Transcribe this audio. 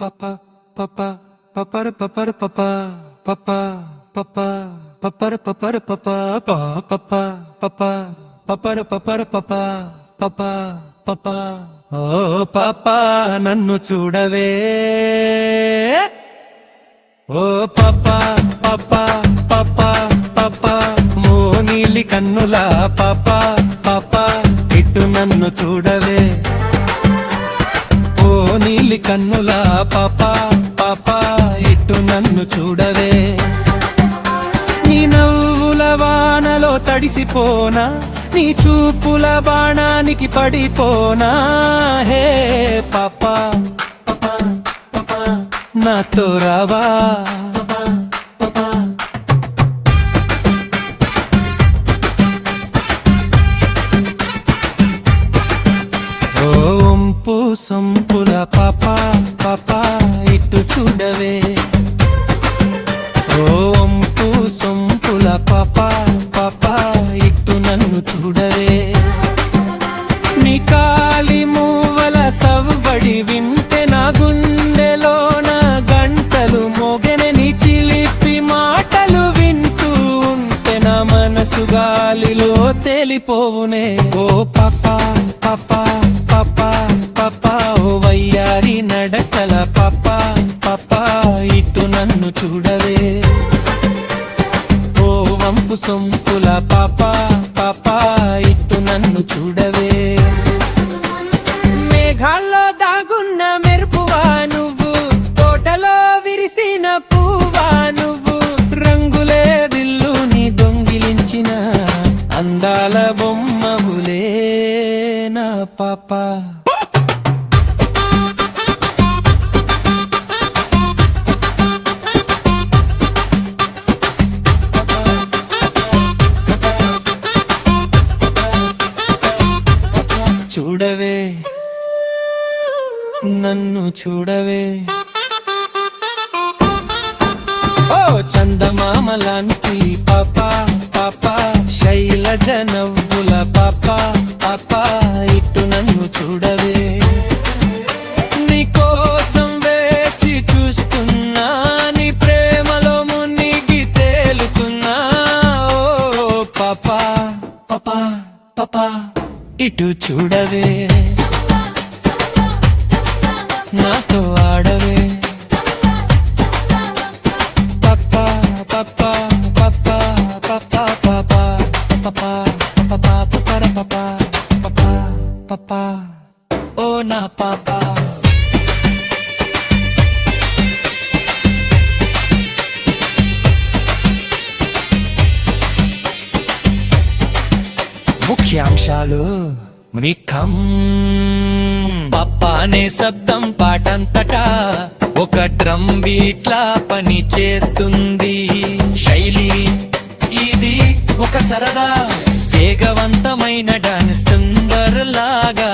Papa, papa, papar papar papa, papa, papa, papar papar papa, papa, papa, papar papar papa, papa, papa. ఓ పాపా నన్ను చూడవే ఓ పాపా పాపా పాపా పాపా మోనీలి కన్నులా పాపా పాపా ఇటు నన్ను చూడవే ఓ నీలి కన్నులా పాపా పాపా ఇటు నన్ను చూడవే నీ నవ్వుల వానలో తడిసిపోనా నీ చూపుల బాణానికి పడిపోనా హే పాపా పాపా పాపా నాతో రావా ఓంపు సంపుల పాపా పాపా ఇటు చూడవే ఓంపు సంపుల పాపా పాపా ఇటు నన్ను చూడవే నీ కాలి మూవల సవ్వడి వింటే నా గుండెలోన గంటలు మోగెన నీ చిలిపి మాటలు వింటూ ఉంటే నా మనసు గాలిలో తేలిపోవునే ఓ పాపా పాపా పాపా పాపా ఓ వయ్యారి నడకల పాపా పాపా ఇటు నన్ను చూడవే ఓ వంపు సొంపుల పాపా పాపా ఇటు నన్ను చూడవే మేఘాల్లో దాగున్న మెరుపువా నువ్వు తోటలో విరిసిన పువ్వా నువ్వు రంగులే దిల్లుని దొంగిలించిన అందాల బొమ్మవులే నా పాపా చూడవే నన్ను చూడవే ఓ చందమామలాంటి పాపా పాపా శైలజ నవ్వుల పాపా పాపా ఇటు నన్ను చూడవే నీ కోసం వేచి చూస్తున్నా నీ ప్రేమలో మునిగి తేలుతున్నా ఓ పాపా పాపా పాపా ఇటు చూడవే నాతో ఆడవే పప్పా పప్పా పప్పా పప్పా పాపా పప్పా పప్పా పప్పర పప్పా పప్పా పప్పా ఓ నా పాపా ముఖ్యాంశాలు మునిఖం పప్పానే శబ్దం పాటంతటా ఒక డ్రమ్ బీట్లా పని చేస్తుంది శైలి ఇది ఒక సరదా వేగవంతమైన డాన్స్ లాగా